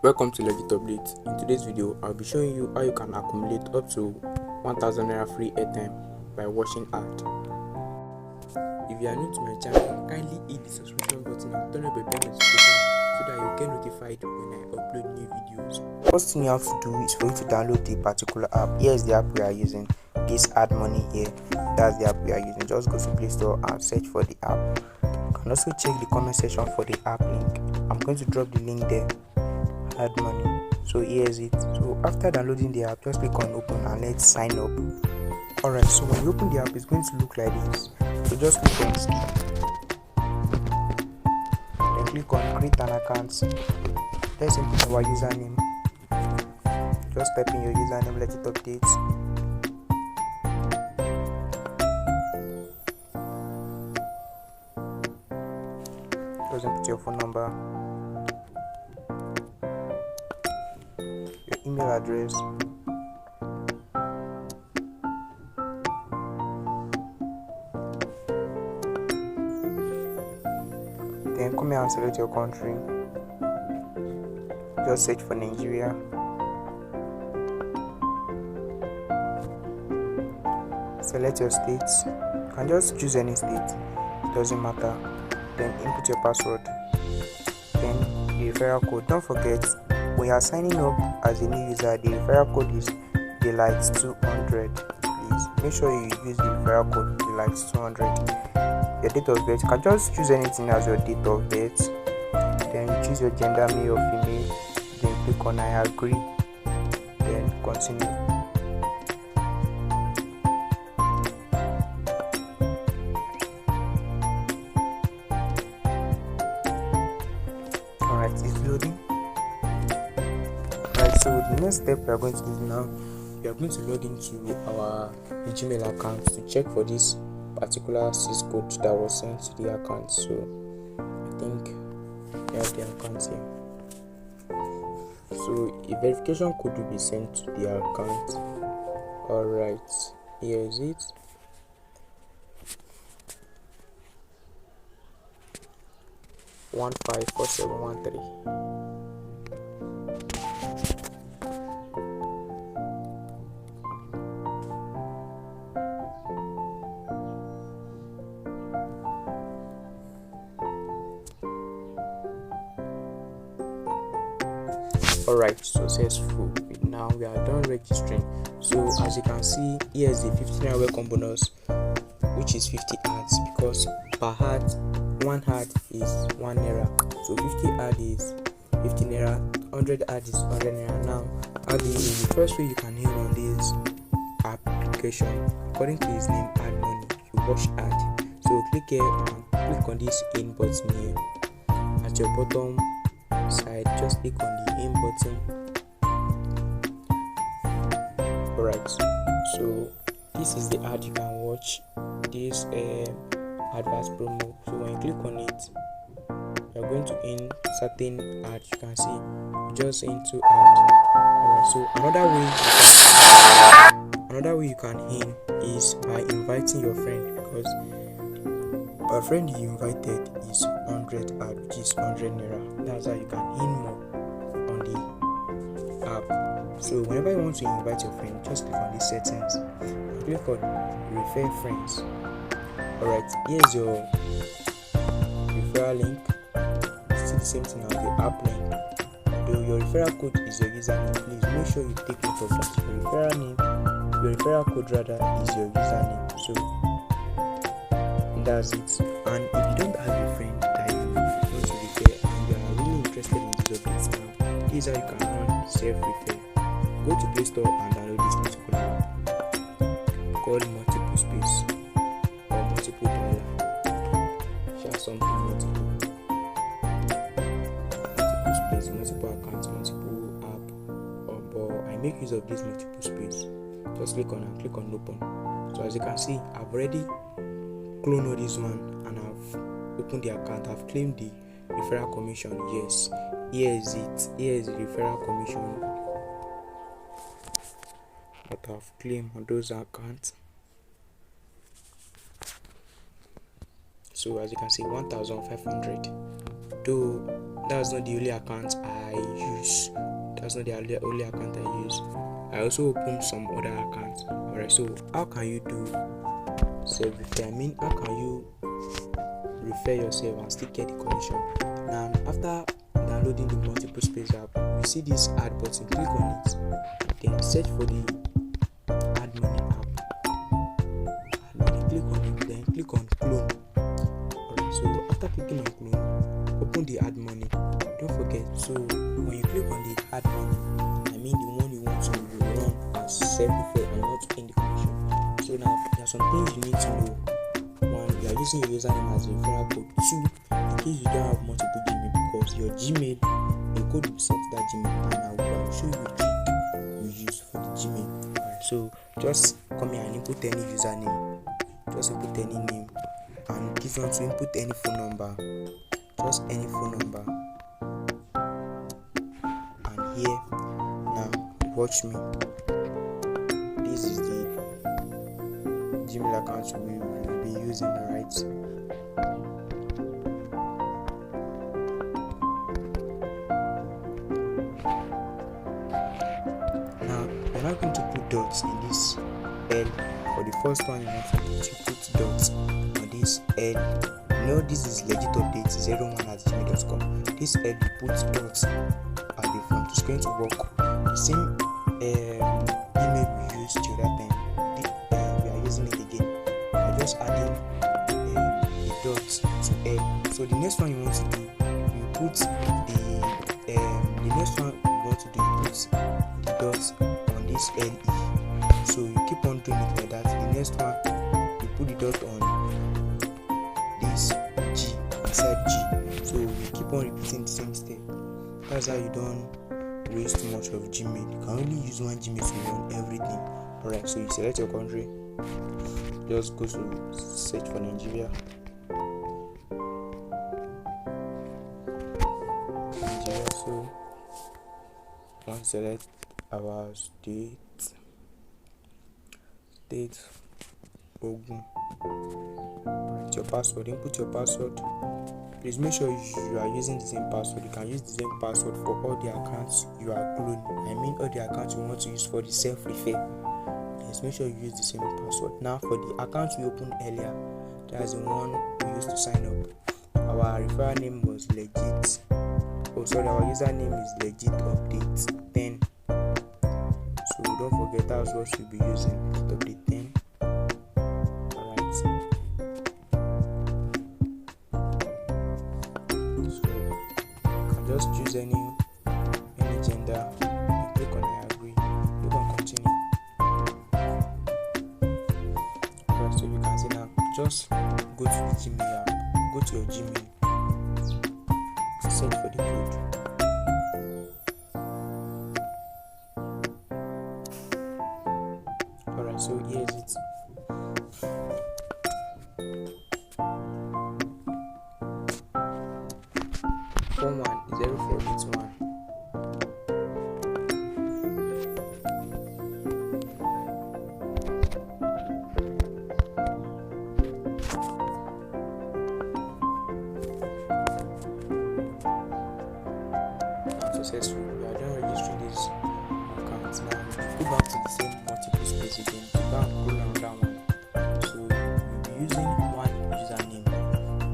Welcome to Legit Update. In today's video, I'll be showing you how you can accumulate up to 1000 naira free airtime by watching ad. If you are new to my channel, kindly hit the subscription button and turn on the bell notification so that you get notified when I upload new videos. First thing you have to do is for you to download the particular app. Here is the app we are using. This add money here, that's the app we are using. Just go to Play Store and search for the app. You can also check the comment section for the app link. I'm going to drop the link there. Add money. So here is it. So after downloading the app, just click on open and let's sign up. Alright, so when you open the app, it's going to look like this. So just click on skip, then click on create an account. Let's input our username. Just type in your username, let it update. Just input your phone number, your email address, then come here and select your country. Just search for Nigeria. Select your state. You can just choose any state, it doesn't matter. Then input your password, then the referral code. Don't forget, when you are signing up as a new user, the referral code is delight 200. Please make sure you use the referral code delight 200. Your date of birth, you can just choose anything as your date of birth. Then you choose your gender, male or female. Then click on I agree, then continue. Alright, it's loading. Alright, so the next step we are going to do now, we are going to log into our Gmail account to check for this particular sys code that was sent to the account. So I think we have the account here. So a verification code will be sent to the account. Alright, here is it. One 154713. Alright, successful. Now we are done registering. So as you can see, here is the 15 naira welcome bonus, which is 50 ads, because per ad, one ad is 1 naira. So 50 ad is 50 naira, 100 ad is 100 naira. Now, the first way you can earn on this application, according to his name, add money, you watch ad. So click here and click on this in button here. At your bottom side, just click on the in button. Alright, so this is the ad you can watch, this advert promo. So when you click on it, you're going to in certain ad. You can see just into ad. Alright, so another way you can in is by inviting your friend, because a friend you invited is 100 ad, which is 100 naira. That's how you can in more on the app. So whenever you want to invite your friend, just click on these settings and click on refer friends. Alright, here's your referral link. It's still the same thing as the app link. Though your referral code is your username, please make sure you take note of that. Your referral code rather is your username. So that's it. And if you don't have a friend that you want to refer and you are really interested in this update now, this is how you can run self-refer. Go to Play Store and download this particular app called multiple space or multiple dollar. Share something multiple space, multiple accounts, multiple app. But I make use of this multiple space. Just click on and click on open. So as you can see, I've already cloned this one and I've opened the account. I've claimed the referral commission. Yes, here is it. Here is the referral commission that I've claimed on those accounts. So as you can see, 1500. Though that's not the only account I use. That's not the only account I use. I also open some other accounts. Alright, so how can you do self-refer? I mean, how can you refer yourself and still get the commission? Now, after downloading the multiple space app, you see this add button, click on it, then search for the add money app. And when you click on it, then click on clone. Alright, so after clicking on clone, open the add money. Don't forget, so when you click on the add money, I mean the one you want to run as self-refer and not in the commission. So now there are some things you need to know. One, you are using your username as a referral code. Two, in case you don't have multiple Gmail, because your Gmail, the code will be sent to that Gmail, and I will show you the key you use for the Gmail. Alright, so just come here and input any username. Just input any name, and if you want to input any phone number, just any phone number. And here, now watch me. This is the Gmail account we will be using, alright? Now, you're not going to put dots in this L. For the first one, you want to put dots on this L. You know, this is legit update 01@gmail.com. This L, you put dots at the front. It's going to work. The same email we used the other time. We are using it again. We are just adding the dots to L. So the next one you want to do, you put the next one you want to do, you put the dots on this LE. So you keep on doing it like that. The next one, you put the dot on this G inside G. So you keep on repeating the same step. That's how you don't waste too much of Gmail. You can only use one Gmail to run everything. Alright, so you select your country. Just go to search for Nigeria. So once select our state Ogun. Write your password, input your password. Please make sure you are using the same password. You can use the same password for all the accounts you are cloning. I mean all the accounts you want to use for the self-refer. Please make sure you use the same password. Now for the account we opened earlier, that's the one we used to sign up. Our referral name was legit. Our username is legit update 10. So don't forget that's what you'll be using, legit update 10. Alright. So you can just choose any gender and click on I agree. Click on continue. Alright, so you can see now. Just go to the Gmail app. Go to your Gmail. Search for the code. Alright, so here's it. Form 10481. Successful. We are done registering this account now. Go back to the same multiple space again. Go and pull another one. So you'll be using one username.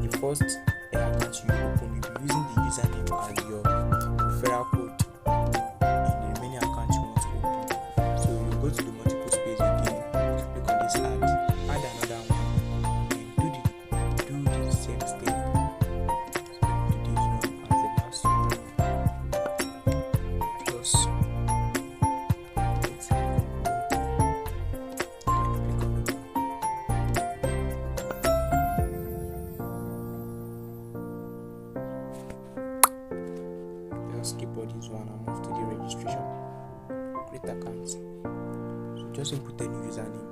The first account you open, you'll be using the username as your referral code in the remaining account you want to open. So you go to the multiple space again. Click on this add another one. Then do the same step. Skip all this one and move to the registration. Create account. So just input any username,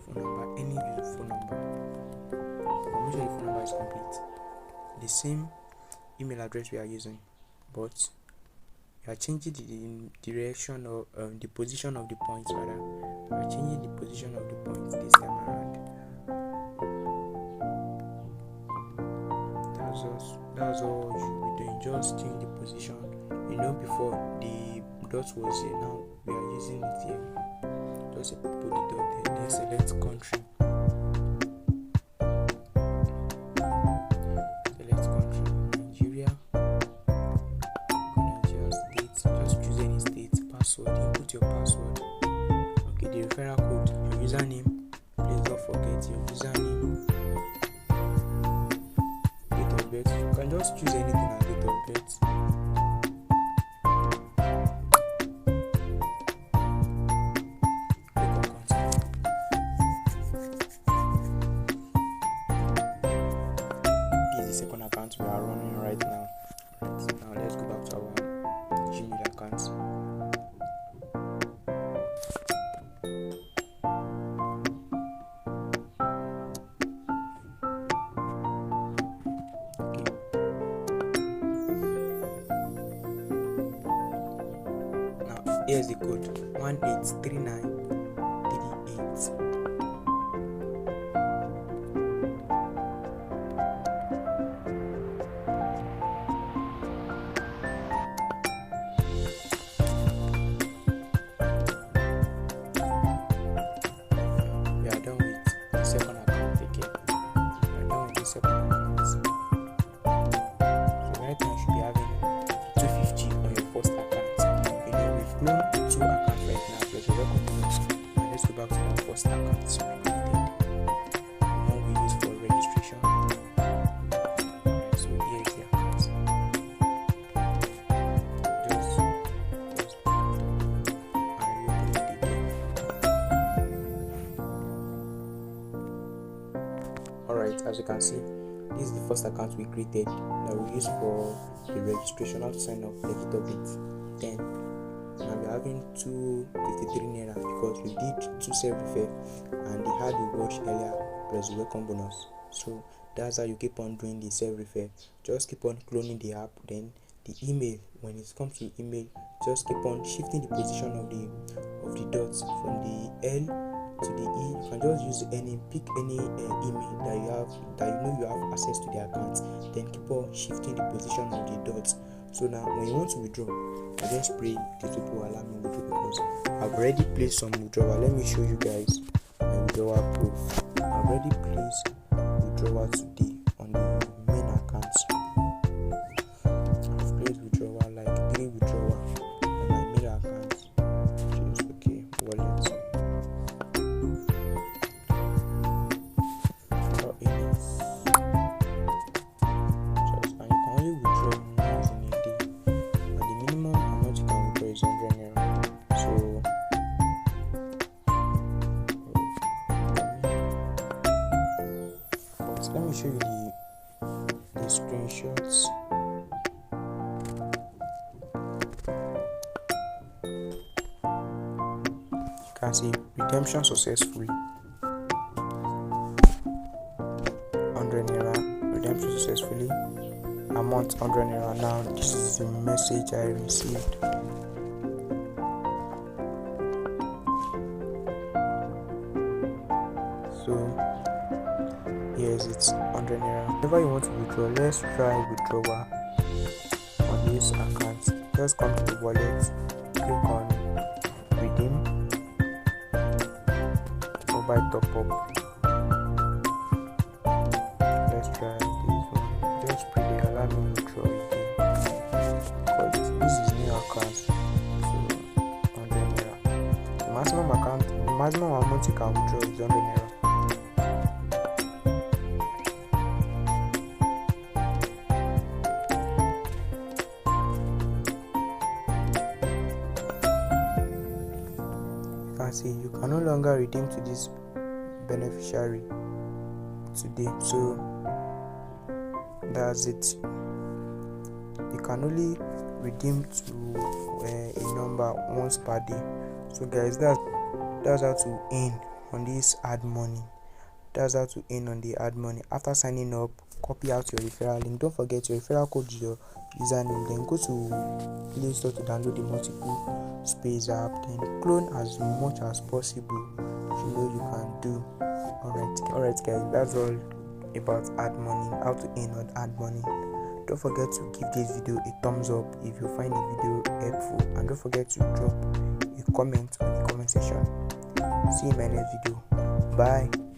phone number, any phone number. Make sure the phone number is complete. The same email address we are using, but we are changing the direction of the position of the points. Rather, we are changing the position of the points this time around. That's all you will be doing. Just change the position. Before the dot was here, now we are using it here. Just put the dot there, then select country. Select country, Nigeria. Nigeria state. Just choose any state. Password. Input your password. Okay, the referral code. Your username. Please don't forget your username. Date of birth. You can just choose anything as date of birth. Second account we are running right now. Now let's go back to our Gmail account. Okay. Now here's the code 183938. Second account again. We're done with the second account. So right now you should be having 250 on your first account. We've cloned 2 accounts right now plus your recompense. Now let's go back to our first account. So we one we use for registration. Alright, so here is the account. Just and reopen it again. Alright, as you can see, this is the first account we created that we use for the registration. How to sign up, like it of it. Then now we're having 253 naira because we did 2 self-refer and they had the watch earlier plus the welcome bonus. So that's how you keep on doing the self-refer. Just keep on cloning the app. Then the email, when it comes to email, just keep on shifting the position of the dots from the L to the E. You can just use pick any email that you have access to the account, then keep on shifting the position of the dots. So now when you want to withdraw, I just pray this will allow me withdraw because I've already placed some withdrawal. Let me show you guys my withdrawal proof. I've already placed withdrawal today on the main account. I've placed withdrawal, like 3 withdrawal on my main account. Just okay, wallet. Let me show you the screenshots. You can see redemption successfully. 100 naira redemption successfully. Amount 100 naira. Now this is the message I received. So yes, it's 100 naira. Whenever you want to withdraw, let's try withdrawal on this account. Just come to the wallet, click on redeem, mobile top up. Let's try this one. Just pray they allow me withdraw again because this is new account. So 100 naira. The maximum amount you can withdraw is 100 naira. See, you can no longer redeem to this beneficiary today, so that's it. You can only redeem to a number once per day. So guys, that's how to earn on this add money. That's how to earn on the add money. After signing up, copy out your referral link. Don't forget your referral code is your username. Then go to Play Store to download the multiple space app, then clone as much as possible. You can do. Alright guys, that's all about add money, how to earn on add money. Don't forget to give this video a thumbs up if you find the video helpful, and don't forget to drop a comment on the comment section. See you in my next video. Bye.